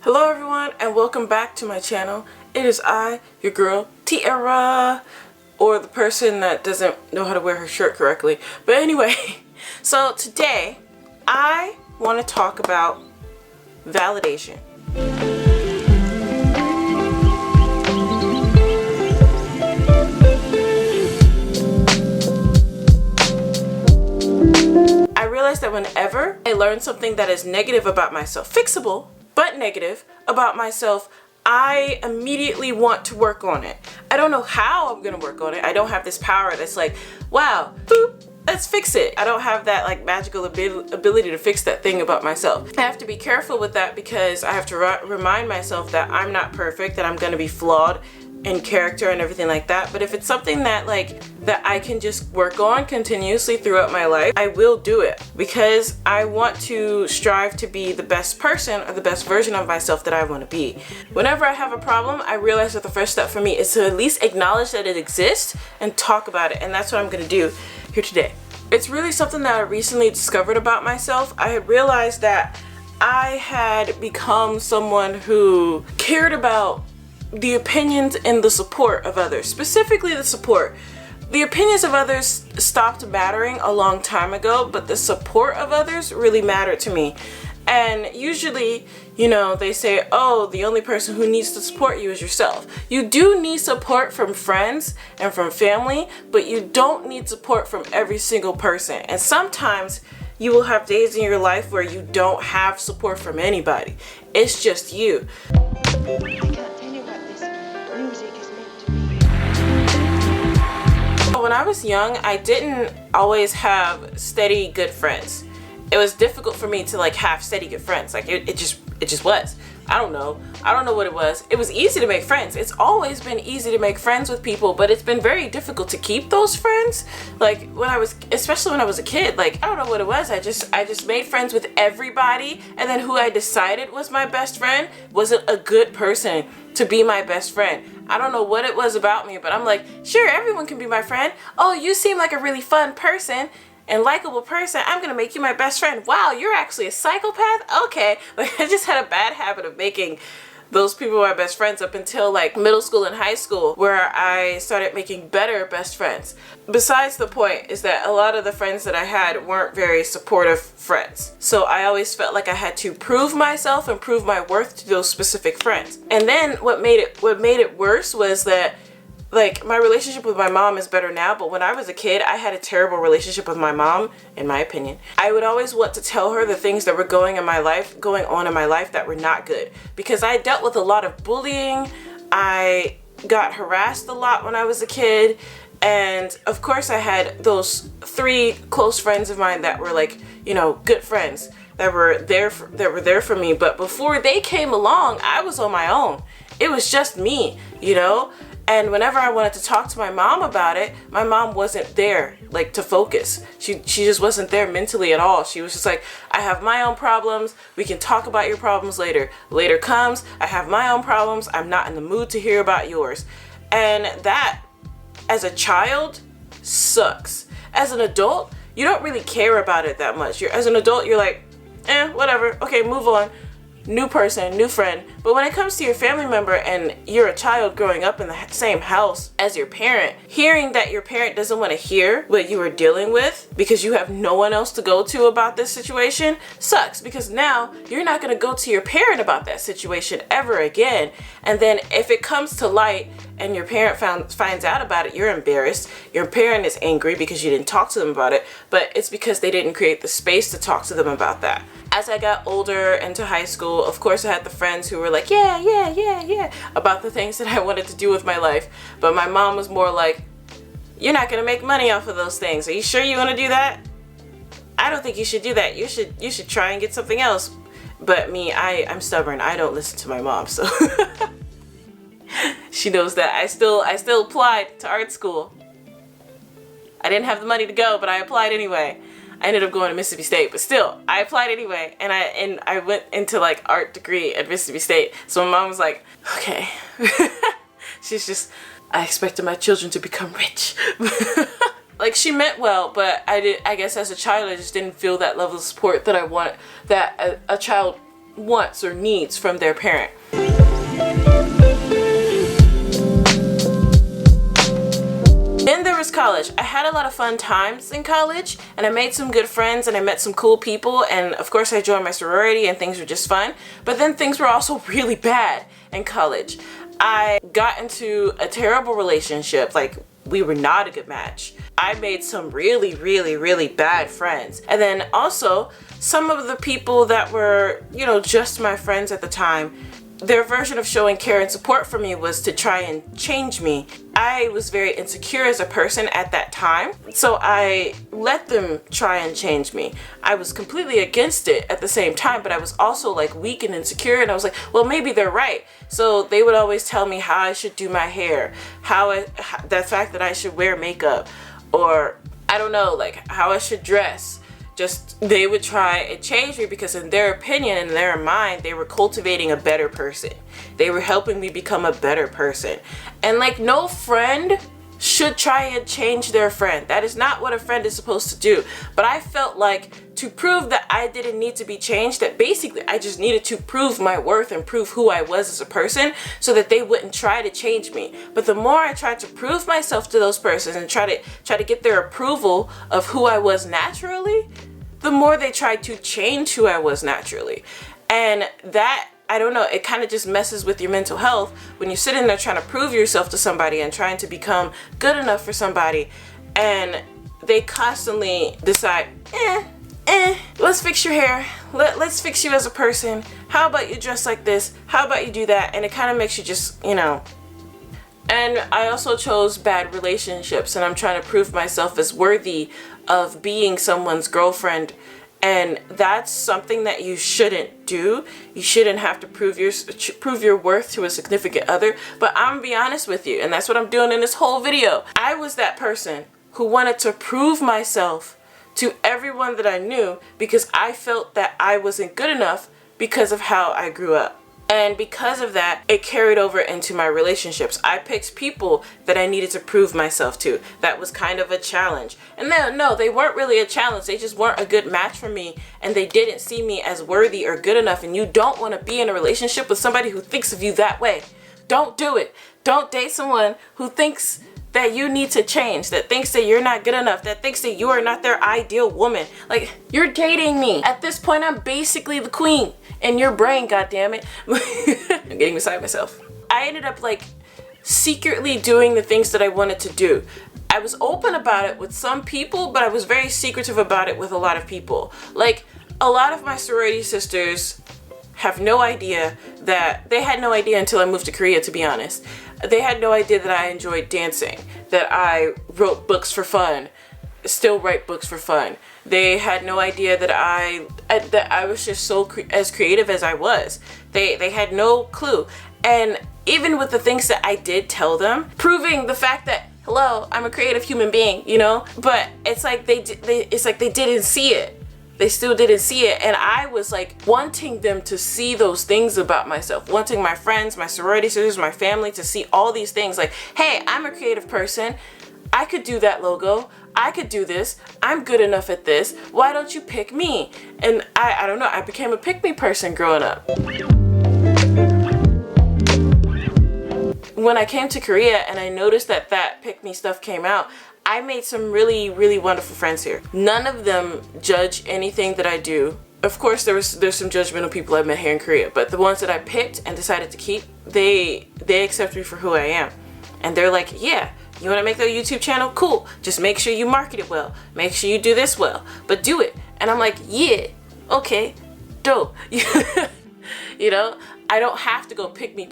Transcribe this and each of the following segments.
Hello everyone and welcome back to my channel. It is I, your girl, Tiara, or the person that doesn't know how to wear her shirt correctly. But anyway, so today I want to talk about validation. I realized that whenever I learn something that is negative about myself, fixable, but negative about myself, I immediately want to work on it. I don't know how I'm gonna work on it. I don't have this power that's like, wow, boop, let's fix it. I don't have that like magical ability to fix that thing about myself. I have to be careful with that because I have to remind myself that I'm not perfect, that I'm gonna be flawed in character and everything like that. But if it's something that I can just work on continuously throughout my life, I will do it because I want to strive to be the best person or the best version of myself that I want to be. Whenever I have a problem, I realize that the first step for me is to at least acknowledge that it exists and talk about it, and that's what I'm going to do here today. It's really something that I recently discovered about myself. I had realized that I had become someone who cared about the opinions and the support of others, specifically the support. The opinions of others stopped mattering a long time ago, but the support of others really mattered to me. And usually, you know, they say, oh, the only person who needs to support you is yourself. You do need support from friends and from family, but you don't need support from every single person. And sometimes you will have days in your life where you don't have support from anybody. It's just you. When I was young, I didn't always have steady good friends. It was difficult for me to have steady good friends. It just was. I don't know what it was. It was easy to make friends. It's always been easy to make friends with people, but it's been very difficult to keep those friends. Especially when I was a kid, I don't know what it was. I just made friends with everybody, and then who I decided was my best friend wasn't a good person to be my best friend. I don't know what it was about me, but I'm like, sure, everyone can be my friend. Oh, you seem like a really fun person and likable person. I'm gonna make you my best friend. Wow, you're actually a psychopath? Okay. I just had a bad habit of making those people my best friends up until middle school and high school, where I started making better best friends. Besides the point is that a lot of the friends that I had weren't very supportive friends. So I always felt like I had to prove myself and prove my worth to those specific friends. And then what made it worse was that my relationship with my mom is better now, but when I was a kid, I had a terrible relationship with my mom, in my opinion. I would always want to tell her the things that were going on in my life that were not good, because I dealt with a lot of bullying. I got harassed a lot when I was a kid, and of course I had those 3 close friends of mine that were good friends that were there for me. But before they came along, I was on my own. It was just me, And whenever I wanted to talk to my mom about it, my mom wasn't there, to focus. She just wasn't there mentally at all. She was just like, I have my own problems. We can talk about your problems later. Later comes, I have my own problems. I'm not in the mood to hear about yours. And that, as a child, sucks. As an adult, you don't really care about it that much. As an adult, you're like, whatever. Okay, move on. New person, new friend. But when it comes to your family member and you're a child growing up in the same house as your parent, hearing that your parent doesn't want to hear what you are dealing with because you have no one else to go to about this situation sucks, because now you're not going to go to your parent about that situation ever again. And then if it comes to light and your parent finds out about it, you're embarrassed. Your parent is angry because you didn't talk to them about it, but it's because they didn't create the space to talk to them about that. As I got older into high school, of course I had the friends who were like, yeah, about the things that I wanted to do with my life. But my mom was more like, you're not gonna make money off of those things. Are you sure you wanna do that? I don't think you should do that. You should try and get something else. But me, I'm stubborn. I don't listen to my mom, so she knows that. I still applied to art school. I didn't have the money to go, but I applied anyway. I ended up going to Mississippi State, but still, I applied anyway, and I went into art degree at Mississippi State. So my mom was like, okay. She's just, I expected my children to become rich. She meant well, but I guess as a child, I just didn't feel that level of support that I want, that a child wants or needs from their parent. Then there was college. I had a lot of fun times in college, and I made some good friends, and I met some cool people, and of course I joined my sorority, and things were just fun. But then things were also really bad in college. I got into a terrible relationship. Like, we were not a good match. I made some really, really, really bad friends. And then also, some of the people that were, you know, just my friends at the time, their version of showing care and support for me was to try and change me. I was very insecure as a person at that time, so I let them try and change me. I was completely against it at the same time, but I was also like weak and insecure, and I was like, well, maybe they're right. So they would always tell me how I should do my hair, the fact that I should wear makeup, or I don't know, like how I should dress. Just, they would try and change me because in their opinion, in their mind, they were cultivating a better person. They were helping me become a better person. And like, no friend should try and change their friend. That is not what a friend is supposed to do. But I felt like to prove that I didn't need to be changed, that basically I just needed to prove my worth and prove who I was as a person so that they wouldn't try to change me. But the more I tried to prove myself to those persons and try to get their approval of who I was naturally, the more they tried to change who I was naturally. And that, I don't know, it kind of just messes with your mental health when you're sitting there trying to prove yourself to somebody and trying to become good enough for somebody, and they constantly decide, let's fix your hair, let's fix you as a person, how about you dress like this, how about you do that, and it kind of makes you just, you know. And I also chose bad relationships, and I'm trying to prove myself as worthy of being someone's girlfriend, and that's something that you shouldn't do. You shouldn't have to prove your worth to a significant other. But I'm gonna be honest with you, and that's what I'm doing in this whole video. I was that person who wanted to prove myself to everyone that I knew because I felt that I wasn't good enough because of how I grew up. And because of that, it carried over into my relationships. I picked people that I needed to prove myself to. That was kind of a challenge. And no, they weren't really a challenge. They just weren't a good match for me, and they didn't see me as worthy or good enough. And you don't want to be in a relationship with somebody who thinks of you that way. Don't do it. Don't date someone who thinks that you need to change, that thinks that you're not good enough, that thinks that you are not their ideal woman. Like, you're dating me. At this point, I'm basically the queen in your brain, goddammit. I'm getting beside myself. I ended up like secretly doing the things that I wanted to do. I was open about it with some people, but I was very secretive about it with a lot of people. Like, a lot of my sorority sisters have no idea that, they had no idea until I moved to Korea, to be honest. They had no idea that I enjoyed dancing, that I wrote books for fun, still write books for fun. They had no idea that I was just so as creative as I was. They had no clue. And even with the things that I did tell them, proving the fact that, hello, I'm a creative human being, you know, but it's like they didn't see it. They still didn't see it, and I was like wanting them to see those things about myself, wanting my friends, my sorority sisters, my family to see all these things like, hey, I'm a creative person, I could do that logo, I could do this, I'm good enough at this, why don't you pick me? And I don't know, I became a pick me person growing up. When I came to Korea and I noticed that pick me stuff came out, I made some really, really wonderful friends here. None of them judge anything that I do. Of course, there's some judgmental people I met here in Korea, but the ones that I picked and decided to keep, they accept me for who I am. And they're like, yeah, you want to make that YouTube channel? Cool. Just make sure you market it well. Make sure you do this well, but do it. And I'm like, yeah, okay, dope. You know, I don't have to go pick me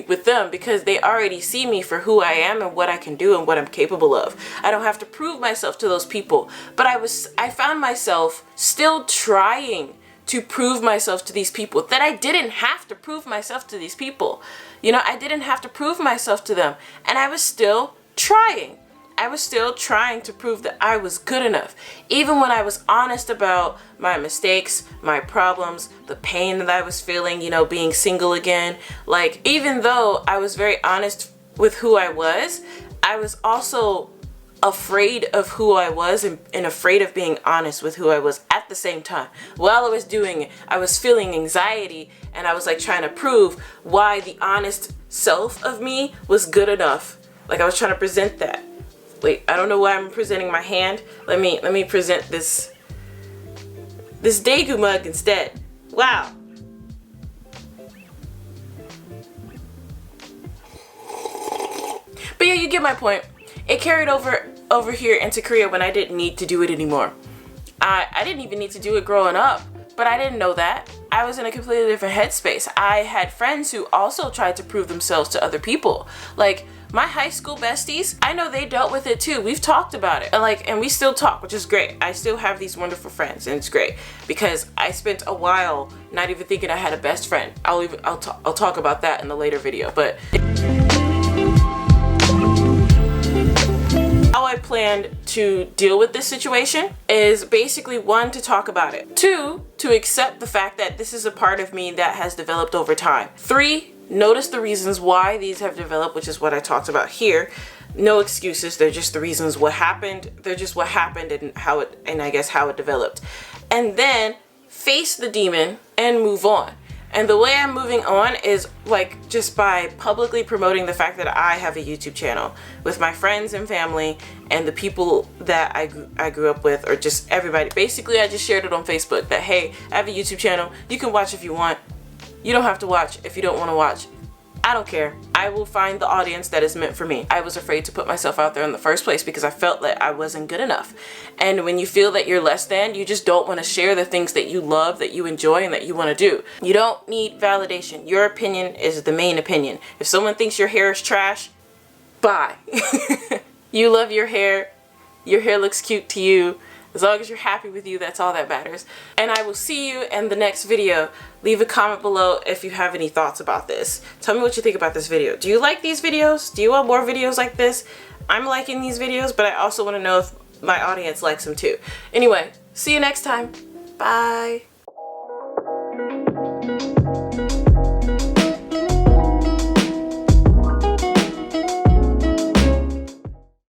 with them because they already see me for who I am and what I can do and what I'm capable of. I don't have to prove myself to those people. But I found myself still trying to prove myself to these people, that I didn't have to prove myself to these people. You know, I didn't have to prove myself to them, and I was still trying. I was still trying to prove that I was good enough. Even when I was honest about my mistakes, my problems, the pain that I was feeling, you know, being single again. Like, even though I was very honest with who I was also afraid of who I was and afraid of being honest with who I was at the same time. While I was doing it, I was feeling anxiety, and I was like trying to prove why the honest self of me was good enough. Like I was trying to present that. Wait, I don't know why I'm presenting my hand. Let me present this Daegu mug instead. Wow. But yeah, you get my point. It carried over here into Korea when I didn't need to do it anymore. I didn't even need to do it growing up, but I didn't know that. I was in a completely different headspace. I had friends who also tried to prove themselves to other people. Like my high school besties, I know they dealt with it too. We've talked about it, and we still talk, which is great. I still have these wonderful friends, and it's great because I spent a while not even thinking I had a best friend. I'll talk about that in a later video, but. How I planned to deal with this situation is basically 1, to talk about it. 2, to accept the fact that this is a part of me that has developed over time. 3, notice the reasons why these have developed, which is what I talked about here. No excuses, they're just the reasons what happened. They're just what happened and I guess how it developed. And then face the demon and move on. And the way I'm moving on is like just by publicly promoting the fact that I have a YouTube channel with my friends and family and the people that I grew up with, or just everybody. Basically, I just shared it on Facebook that, hey, I have a YouTube channel. You can watch if you want. You don't have to watch if you don't want to watch. I don't care. I will find the audience that is meant for me. I was afraid to put myself out there in the first place because I felt that I wasn't good enough. And when you feel that you're less than, you just don't want to share the things that you love, that you enjoy, and that you want to do. You don't need validation. Your opinion is the main opinion. If someone thinks your hair is trash, bye. You love your hair looks cute to you. As long as you're happy with you, that's all that matters. And I will see you in the next video. Leave a comment below if you have any thoughts about this. Tell me what you think about this video. Do you like these videos? Do you want more videos like this? I'm liking these videos, but I also want to know if my audience likes them too. Anyway, see you next time. Bye.